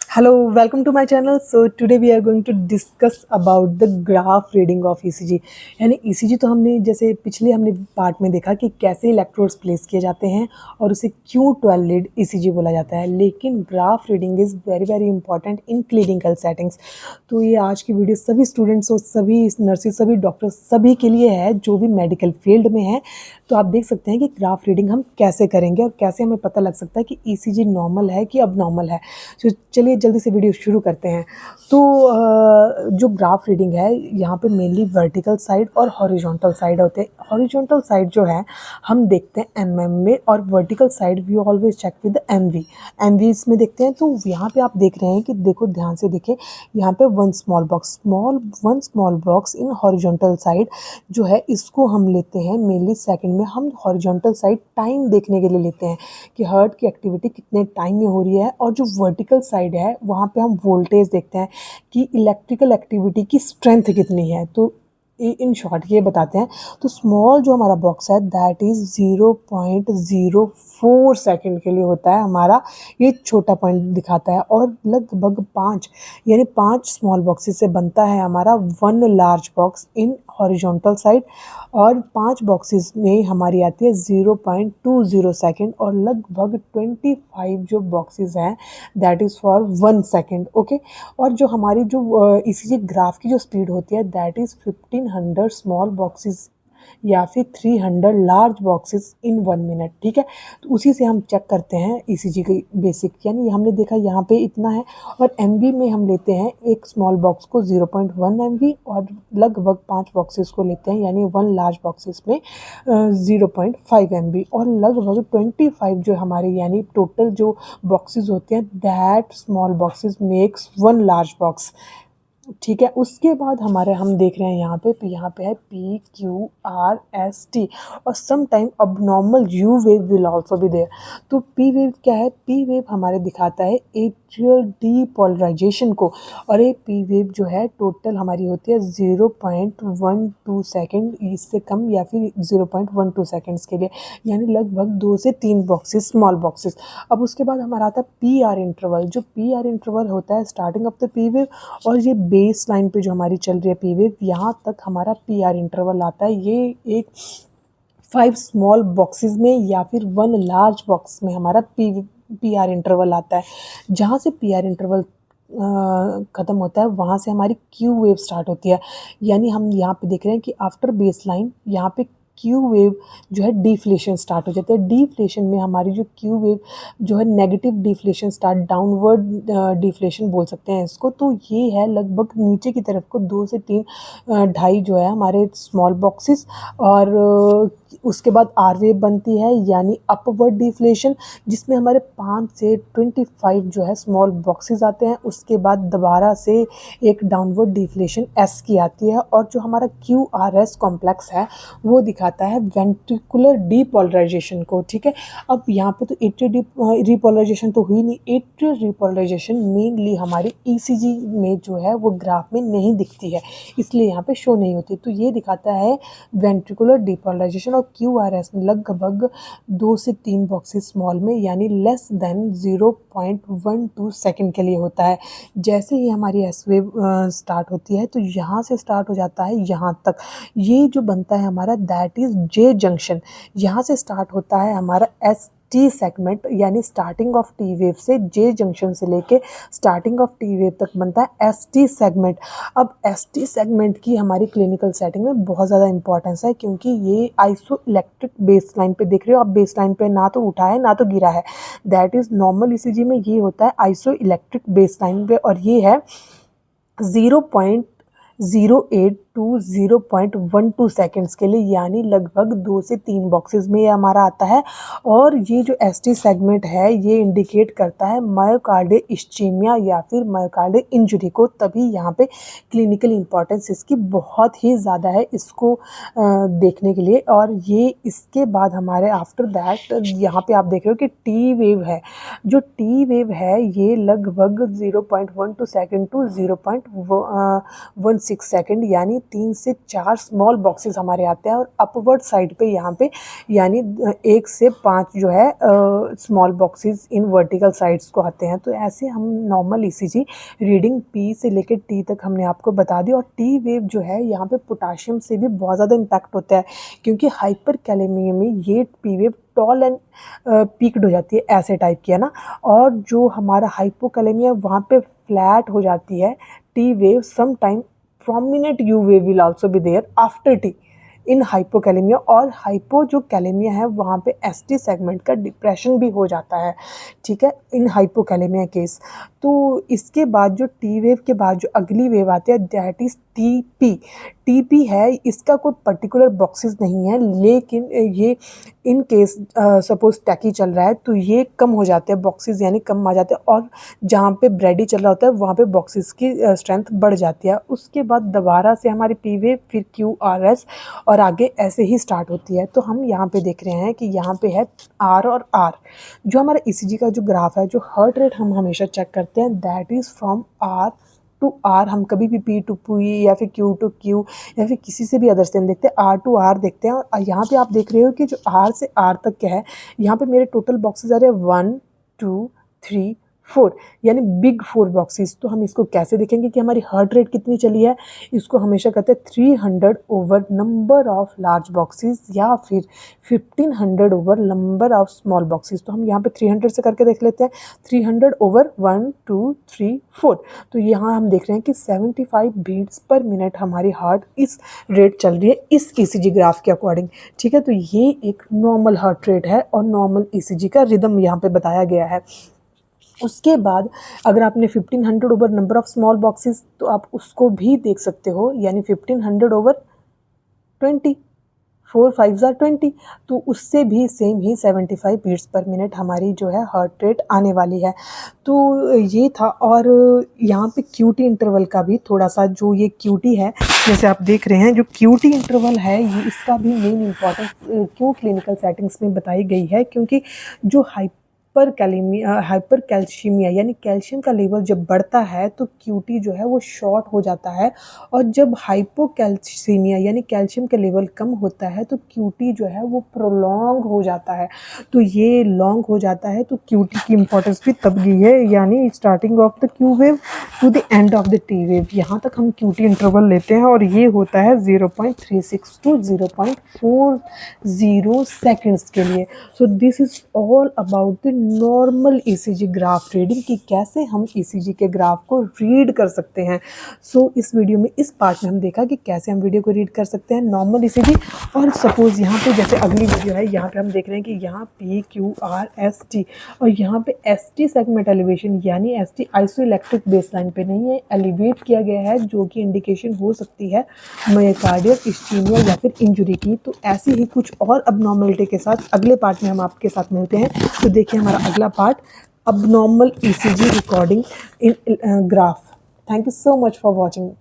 Hello, welcome to my channel. So today we are going to discuss about the graph reading of ECG. यानी ECG तो हमने जैसे पिछले हमने part में देखा कि कैसे इलेक्ट्रोड्स प्लेस किए जाते हैं और उसे क्यों 12 लीड ECG बोला जाता है, लेकिन graph reading is very very important in clinical settings. तो ये आज की वीडियो सभी स्टूडेंट्स और सभी नर्सिस, सभी डॉक्टर्स, सभी के लिए है जो भी मेडिकल फील्ड में है। तो आप देख सकते हैं कि ग्राफ रीडिंग हम कैसे करेंगे और कैसे हमें पता लग सकता है कि ECG नॉर्मल है कि अबनॉर्मल है। तो चलिए जल्दी से वीडियो शुरू करते हैं। तो जो ग्राफ रीडिंग है यहाँ पे मेनली वर्टिकल साइड और हॉरिजॉन्टल साइड होते हैं। हॉरिजॉन्टल साइड जो है हम देखते हैं mm में, और vertical side we always check with MV। MV इसमें देखते हैं। तो यहाँ पे आप देख रहे हैं कि देखो ध्यान से देखें, यहाँ पे one small box in horizontal side जो है इसको हम लेते हैं मेनली सेकंड में। हम हॉरिजॉन्टल साइड टाइम देखने के लिए लेते हैं कि हार्ट की एक्टिविटी कितने टाइम में हो रही है, और जो वर्टिकल साइड है वहाँ पे हम वोल्टेज देखते हैं कि इलेक्ट्रिकल एक्टिविटी की स्ट्रेंथ कितनी है। तो इन शॉर्ट ये बताते हैं। तो स्मॉल जो हमारा बॉक्स है दैट इज़ 0.04 सेकंड के लिए होता है हमारा, ये छोटा पॉइंट दिखाता है। और लगभग 5 स्मॉल बॉक्सेस से बनता है हमारा 1 large box in horizontal side, और 5 बॉक्सेस में हमारी आती है 0.20 सेकंड, और लगभग 25 जो बॉक्सेस हैं that is for 1 second. Okay. और जो हमारी जो ECG ग्राफ की जो स्पीड होती है दैट इज़ 1500 स्मॉल बॉक्सेस या फिर 300 लार्ज बॉक्सेस इन 1 मिनट। ठीक है। तो उसी से हम चेक करते हैं ECG की बेसिक, यानी हमने देखा यहाँ पे इतना है। और MV में हम लेते हैं एक स्मॉल बॉक्स को 0.1 MV, और लगभग 5 बॉक्सेस को लेते हैं यानी 1 लार्ज बॉक्सेस में 0.5 MV, और लगभग 25 जो हमारे यानी टोटल जो बॉक्सेस होते हैं that small boxes makes 1 large box. ठीक है। उसके बाद हमारे हम देख रहे हैं यहाँ पे है PQRST, और some time abnormal U wave will also be there. तो P वेव क्या है? P वेव हमारे दिखाता है एट्रियल डीपोलराइजेशन को, और ये P वेव जो है टोटल हमारी होती है 0.12 सेकेंड, इससे कम या फिर 0.12 सेकेंड्स के लिए, यानी लगभग 2 से 3 बॉक्सेस स्मॉल बॉक्सेस। अब उसके बाद हमारा आता है PR इंटरवल। जो PR इंटरवल होता है starting of the P wave, और ये बेस लाइन पे जो हमारी चल रही है P वेव, यहाँ तक हमारा PR इंटरवल आता है। ये एक 5 स्मॉल बॉक्सेस में या फिर 1 लार्ज बॉक्स में हमारा PR इंटरवल आता है। जहाँ से PR इंटरवल ख़त्म होता है वहाँ से हमारी Q वेव स्टार्ट होती है। यानी हम यहाँ पे देख रहे हैं कि आफ्टर बेस लाइन यहाँ पे Q वेव जो है डिफ्लेशन स्टार्ट हो जाती है। डिफ्लेशन में हमारी जो Q वेव जो है negative deflation start, downward deflation बोल सकते हैं इसको। तो ये है लगभग नीचे की तरफ को 2 से 3 ढाई जो है हमारे स्मॉल बॉक्सेस, और उसके बाद R वेव बनती है यानी अपवर्ड डिफ्लेशन, जिसमें हमारे 5 से 25 जो है स्मॉल बॉक्सेस आते हैं। उसके बाद दोबारा से एक डाउनवर्ड डिफ्लेशन S की आती है, और जो हमारा QRS कॉम्प्लेक्स है वो दिखाता है वेंट्रिकुलर डीपोलराइजेशन को। ठीक है। अब यहाँ पे तो एट्रियल रिपोलराइजेशन तो हुई नहीं। एट्रियल रिपोलराइजेशन मेनली हमारी ECG में जो है वो ग्राफ में नहीं दिखती है, इसलिए यहाँ पे शो नहीं होती। तो ये दिखाता है वेंट्रिकुलर डीपोलराइजेशन, और QRS में लगभग 2 से 3 बॉक्सेस स्मॉल में यानी लेस देन 0.12 सेकंड के लिए होता है। जैसे ही हमारी S वेव स्टार्ट होती है तो यहाँ से स्टार्ट हो जाता है यहाँ तक, ये जो बनता है हमारा दैट इज़ J जंक्शन। यहाँ से स्टार्ट होता है हमारा ST सेगमेंट, यानी स्टार्टिंग ऑफ T वेव से J जंक्शन से लेके स्टार्टिंग ऑफ T वेव तक बनता है ST सेगमेंट। अब ST सेगमेंट की हमारी क्लिनिकल सेटिंग में बहुत ज़्यादा इंपॉर्टेंस है, क्योंकि ये आइसो इलेक्ट्रिक बेस लाइन पे देख रहे हो आप, बेस लाइन पे ना तो उठा है ना तो गिरा है। दैट इज़ नॉर्मल ECG में ये होता है आइसो इलेक्ट्रिक बेस लाइन पे, और ये है 0.08 टू 0.12 सेकेंड्स के लिए, यानी लगभग 2 से 3 बॉक्सेस में ये हमारा आता है। और ये जो ST सेगमेंट है ये इंडिकेट करता है मायोकार्डियल इस्चीमिया या फिर मायोकार्डियल इंजरी को, तभी यहाँ पे क्लिनिकल इंपॉर्टेंस इसकी बहुत ही ज़्यादा है इसको देखने के लिए। और ये इसके बाद हमारे आफ्टर दैट यहाँ पे आप देख रहे हो कि T वेव है। जो T वेव है ये लगभग 0.12 सेकेंड टू 0.16 सेकेंड यानी यानी 3 से 4 स्मॉल बॉक्सेस हमारे आते हैं और अपवर्ड साइड पे यहाँ पे यानी 1 से 5 जो है small boxes in vertical sides को आते हैं। तो ऐसे हम नॉर्मल ईसीजी रीडिंग पी से लेकर टी तक हमने आपको बता दी। और टी वेव जो है यहाँ पे पोटाशियम से भी बहुत ज़्यादा इम्पैक्ट होता है, क्योंकि हाइपर कैलेमिया में ये P wave tall and peaked हो जाती है, ऐसे टाइप की है ना। और जो हमारा हाइपोकैलेमिया वहाँ पे फ्लैट हो जाती है। T wave some time prominent U wave will also be there after T in hypokalemia. और हाइपो जो कैलेमिया है वहाँ पे एसटी सेगमेंट का डिप्रेशन भी हो जाता है, ठीक है, इन हाइपोकैलेमिया केस। तो इसके बाद जो टी वेव के बाद जो अगली वेव आती है दैट इज़ टीपी। टीपी है, इसका कोई पर्टिकुलर बॉक्सेस नहीं है, लेकिन ये इन केस सपोज टैकी चल रहा है तो ये कम हो जाते हैं बॉक्सेस, यानी कम आ जाते हैं। और जहाँ पे ब्रेडी चल रहा होता है वहाँ पे बॉक्सेस की स्ट्रेंथ बढ़ जाती है। उसके बाद दोबारा से हमारी पी वेव, फिर क्यू आर एस और आगे ऐसे ही स्टार्ट होती है। तो हम यहाँ पे देख रहे हैं कि यहाँ पे है आर और आर। जो हमारा ईसीजी का जो ग्राफ है, जो हार्ट रेट हम हमेशा चेक करते हैं that is from R to R. हम कभी भी पी टू पी या फिर क्यू टू क्यू या फिर किसी से भी अदर से देखते हैं, आर टू आर देखते हैं। और यहाँ पे आप देख रहे हो कि जो आर से आर तक क्या है, यहाँ पे मेरे टोटल बॉक्सेस आ रहे हैं 1 2 3 4, यानी बिग 4 बॉक्सेस। तो हम इसको कैसे देखेंगे कि हमारी हार्ट रेट कितनी चली है। इसको हमेशा कहते हैं 300 over number of large boxes या फिर 1500 over number of small boxes. तो हम यहाँ पे 300 से करके देख लेते हैं। 300 ओवर 1 2 3 4। तो यहाँ हम देख रहे हैं कि 75 बीट्स पर मिनट हमारी हार्ट इस रेट चल रही है इस ईसीजी ग्राफ के अकॉर्डिंग, ठीक है। तो ये एक नॉर्मल हार्ट रेट है और नॉर्मल ईसीजी का रिदम यहाँ पे बताया गया है। उसके बाद अगर आपने 1500 over number of small boxes, तो आप उसको भी देख सकते हो, यानी 1500 ओवर 20, 4 5 20। तो उससे भी सेम ही 75 बीट्स पर मिनट हमारी जो है हार्ट रेट आने वाली है। तो ये था। और यहाँ पे क्यूटी इंटरवल का भी थोड़ा सा, जो ये क्यूटी है जैसे आप देख रहे हैं, जो क्यूटी इंटरवल है ये इसका भी मेन इम्पॉर्टेंस क्यों क्लिनिकल सेटिंग्स में बताई गई है, क्योंकि जो हाइपर कैल्शियमिया यानी कैल्शियम का लेवल जब बढ़ता है तो क्यूटी जो है वो शॉर्ट हो जाता है। और जब हाइपोकैल्शियमिया यानी कैल्शियम का लेवल कम होता है तो क्यूटी जो है वो प्रोलॉन्ग हो जाता है। तो ये लॉन्ग हो जाता है, तो क्यूटी की इम्पोर्टेंस भी तब गई है, यानी starting of the Q wave to the end of the T wave. यहाँ तक हम क्यूटी इंटरवल लेते हैं और ये होता है 0.36 टू 0.40 सेकेंड्स के लिए। So this is all about the normal ECG graph reading, कि कैसे हम ईसीजी के ग्राफ को रीड कर सकते हैं। सो इस वीडियो में, इस पार्ट में हम देखा कि कैसे हम वीडियो को रीड कर सकते हैं नॉर्मल ईसीजी। और सपोज यहाँ पे जैसे अगली वीडियो है, यहाँ पे हम देख रहे हैं कि यहाँ P Q R S T, और यहाँ पे एस टी सेगमेंट एलिवेशन यानी एस टी आइसोइलेक्ट्रिक बेसलाइन पे नहीं है, एलिवेट किया गया है, जो कि इंडिकेशन हो सकती है मायोकार्डियल इस्कीमिया या फिर इंजुरी की। तो ऐसी ही कुछ और अबनॉर्मलिटी के साथ अगले पार्ट में हम आपके साथ मिलते हैं। तो देखिए हमारा अगला part, abnormal ECG recording in graph. Thank you so much for watching.